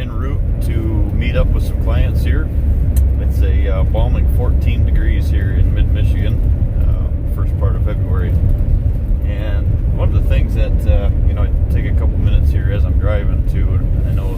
en route to meet up with some clients here. It's a balming 14 degrees here in mid-Michigan, first part of February. And one of the things that, I take a couple minutes here as I'm driving to, I know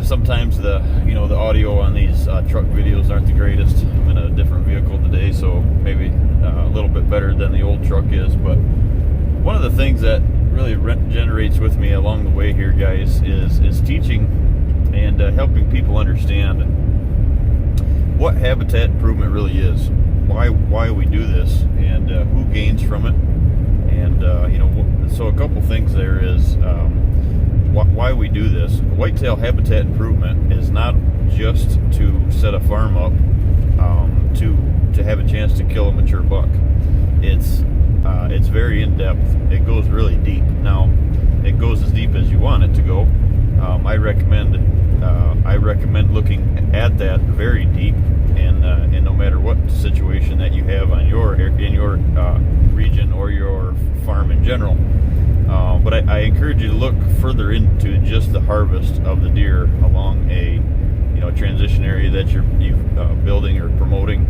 sometimes the audio on these truck videos aren't the greatest. I'm in a different vehicle today, so maybe a little bit better than the old truck is. But one of the things that really generates with me along the way here, guys, is teaching and helping people understand what habitat improvement really is, why we do this, and who gains from it. And so a couple things there is why we do this. Whitetail habitat improvement is not just to set a farm up to have a chance to kill a mature buck. It's very in-depth. It goes really deep. Now, it goes as deep as you want it to go. I recommend looking at that very deep, and no matter what situation that you have in your region or your farm in general. But I encourage you to look further into just the harvest of the deer along a transition area that you're building or promoting,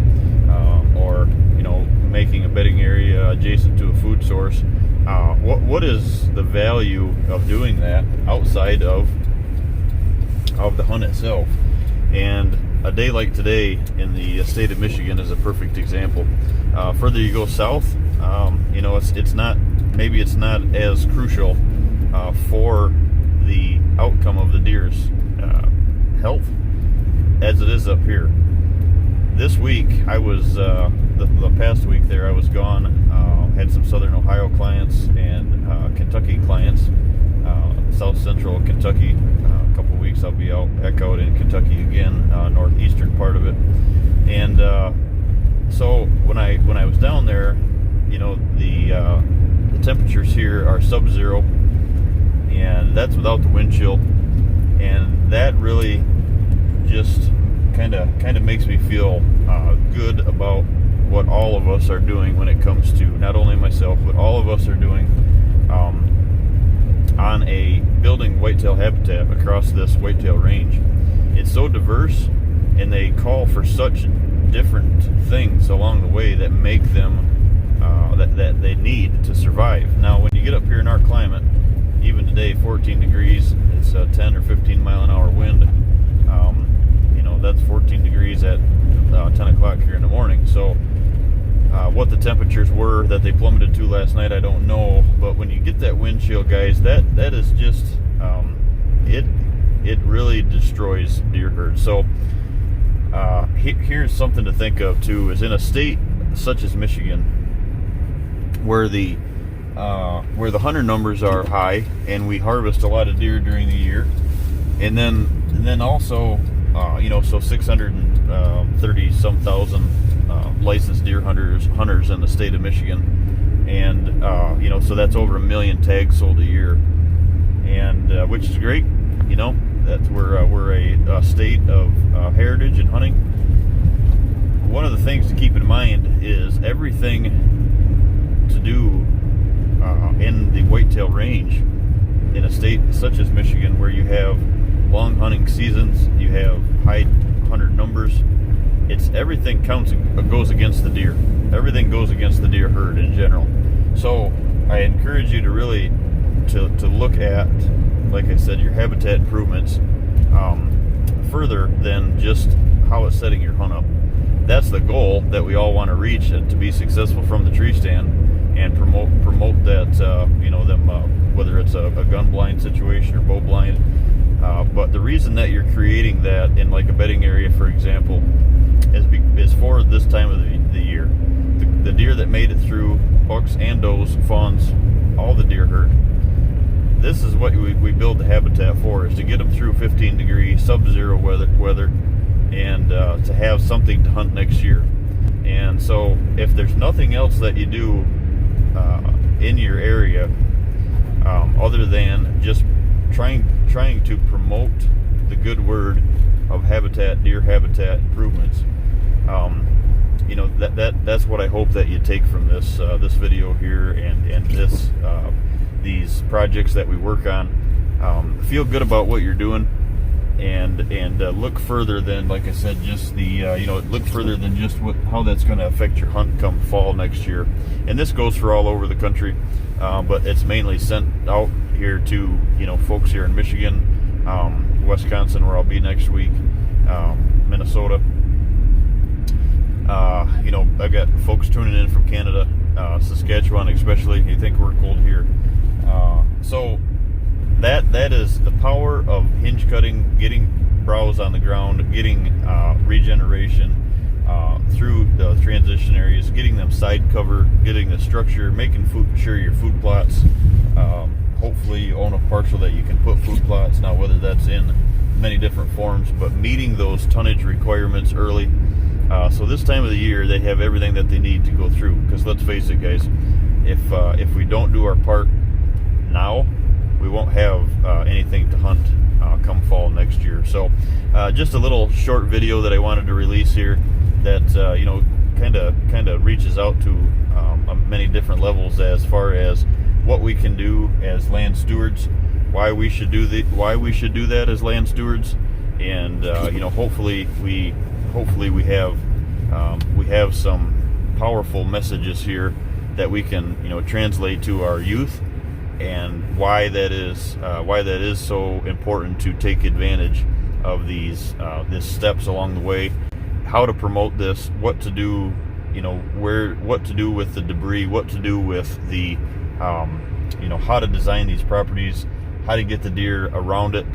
or making a bedding area adjacent to a food source. What is the value of doing that outside of the hunt itself? And a day like today in the state of Michigan is a perfect example. Further you go south, it's not as crucial for the outcome of the deer's health as it is up here. This week, I was the past week there. I was gone. Had some Southern Ohio clients and Kentucky clients, South Central Kentucky. A couple weeks I'll be back out in Kentucky again, northeastern part of it. And so when I was down there, the temperatures here are sub-zero, and that's without the wind chill, and that really just kind of makes me feel good about what all of us are doing when it comes to, not only myself, but all of us are doing on a building whitetail habitat across this whitetail range. It's so diverse, and they call for such different things along the way that make them that they need to survive. Now, when you get up here in our climate, even today, 14 degrees, it's a 10 or 15 mile an hour wind. That's 14 degrees at 10 o'clock here in the morning. So what the temperatures were that they plummeted to last night, I don't know. But when you get that wind chill, guys, that is just it really destroys deer herds. So here's something to think of too: is in a state such as Michigan, where the hunter numbers are high and we harvest a lot of deer during the year, and then also so 630 some thousand licensed deer hunters in the state of Michigan, and so that's over 1 million tags sold a year, and which is great. That's we're a state of heritage and hunting. One of the things to keep in mind is everything to do in the whitetail range in a state such as Michigan, where you have long hunting seasons, you have high hunter numbers. Everything goes against the deer. Everything goes against the deer herd in general. So I encourage you to really to look at, like I said, your habitat improvements further than just how it's setting your hunt up. That's the goal that we all want to reach, to be successful from the tree stand and promote that whether it's a gun blind situation or bow blind. But the reason that you're creating that in like a bedding area, for example, is for this time of the year. The deer that made it through, bucks and does, fawns, all the deer herd. This is what we build the habitat for, is to get them through 15 degree sub-zero weather and to have something to hunt next year. And so if there's nothing else that you do in your area other than just trying to promote the good word of deer habitat improvements, that's what I hope that you take from this video here, and these projects that we work on. feel good about what you're doing, and look further than, like I said, just the look further than just how that's going to affect your hunt come fall next year. And this goes for all over the country, but it's mainly sent out here to folks here in Michigan, Wisconsin, where I'll be next week, Minnesota. I've got folks tuning in from Canada, Saskatchewan especially. You think we're cold here, so that is the power of hinge cutting, getting browse on the ground, getting regeneration through the transition areas, getting them side cover, getting the structure, making sure your food plots. Hopefully you own a parcel that you can put food plots. Now, whether that's in many different forms, but meeting those tonnage requirements early. So this time of the year, they have everything that they need to go through. Because let's face it, guys, if we don't do our part now, we won't have anything to hunt come fall next year. So just a little short video that I wanted to release here that kind of reaches out to many different levels as far as what we can do as land stewards, why we should do that as land stewards, and hopefully we have some powerful messages here that we can translate to our youth, and why that is so important to take advantage of these steps along the way, how to promote this, what to do, what to do with the debris, what to do with the how to design these properties, how to get the deer around it.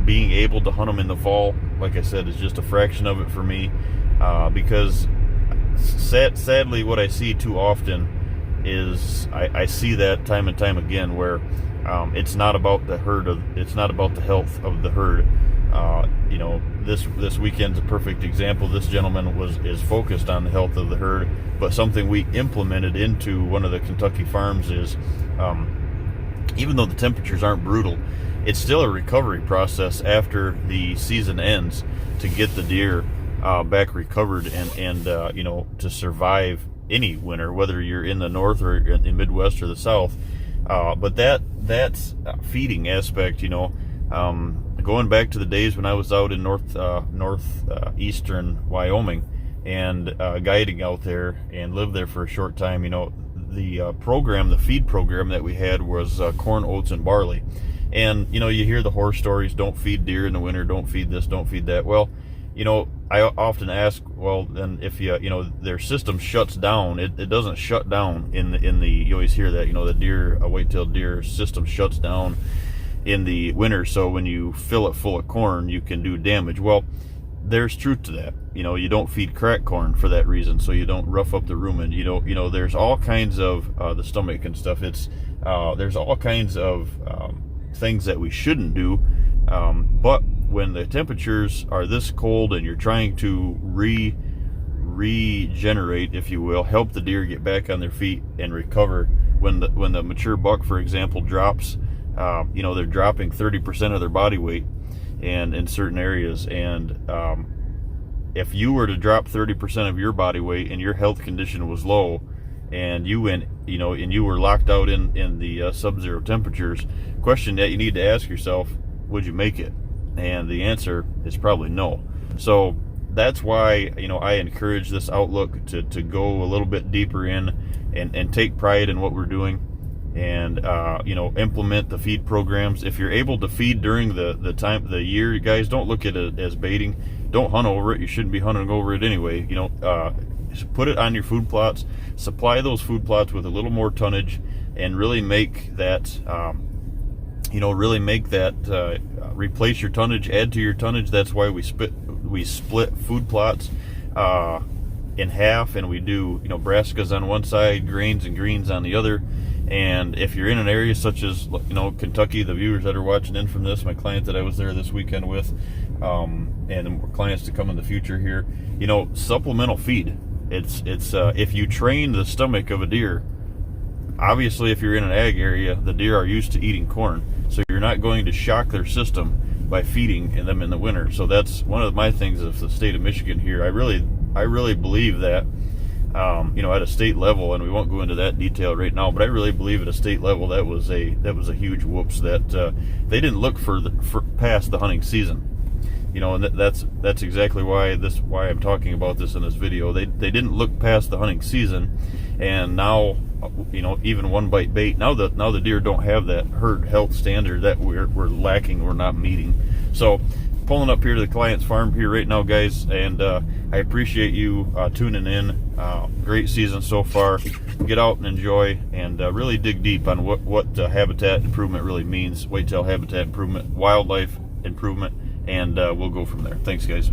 Being able to hunt them in the fall, like I said, is just a fraction of it for me, because sadly what I see too often is I see that time and time again where it's not about the it's not about the health of the herd. This weekend's a perfect example. This gentleman is focused on the health of the herd, but something we implemented into one of the Kentucky farms is, even though the temperatures aren't brutal, it's still a recovery process after the season ends to get the deer back recovered and to survive any winter, whether you're in the north or in the Midwest or the South. But that's feeding aspect, going back to the days when I was out in northeastern Wyoming and guiding out there and lived there for a short time. The feed program that we had was corn, oats, and barley. And you hear the horror stories: don't feed deer in the winter, don't feed this, don't feed that. Well, I often ask, well, then if their system shuts down, it doesn't shut down in the you always hear that, the whitetail deer system shuts down in the winter, so when you fill it full of corn, you can do damage. Well, there's truth to that. You don't feed crack corn for that reason, so you don't rough up the rumen. There's all kinds of the stomach and stuff. There's all kinds of things that we shouldn't do, but when the temperatures are this cold and you're trying to regenerate, if you will, help the deer get back on their feet and recover. When the mature buck, for example, drops, they're dropping 30% of their body weight, and in certain areas. And if you were to drop 30% of your body weight and your health condition was low, and you went, and you were locked out in the sub-zero temperatures, question that you need to ask yourself: would you make it? And the answer is probably no. So that's why I encourage this outlook to go a little bit deeper in and take pride in what we're doing, and implement the feed programs. If you're able to feed during the time of the year, you guys, don't look at it as baiting. Don't hunt over it. You shouldn't be hunting over it anyway. Put it on your food plots, supply those food plots with a little more tonnage, and really make that replace your tonnage, add to your tonnage. That's why we split food plots in half, and we do brassicas on one side, grains and greens on the other. And if you're in an area such as Kentucky, the viewers that are watching in from this, my client that I was there this weekend with, and clients to come in the future here, supplemental feed. It's if you train the stomach of a deer, obviously if you're in an ag area, the deer are used to eating corn, so you're not going to shock their system by feeding them in the winter. So that's one of my things of the state of Michigan here. I really believe that at a state level, and we won't go into that detail right now, but I really believe at a state level that was a huge whoops, that they didn't look for past the hunting season. And that's exactly why I'm talking about this in this video. They didn't look past the hunting season, and now, even one bite bait. Now the deer don't have that herd health standard that we're lacking, we're not meeting. So pulling up here to the client's farm here right now, guys, and I appreciate you tuning in. Great season so far. Get out and enjoy, and really dig deep on what habitat improvement really means. Whitetail habitat improvement, wildlife improvement, and we'll go from there. Thanks, guys.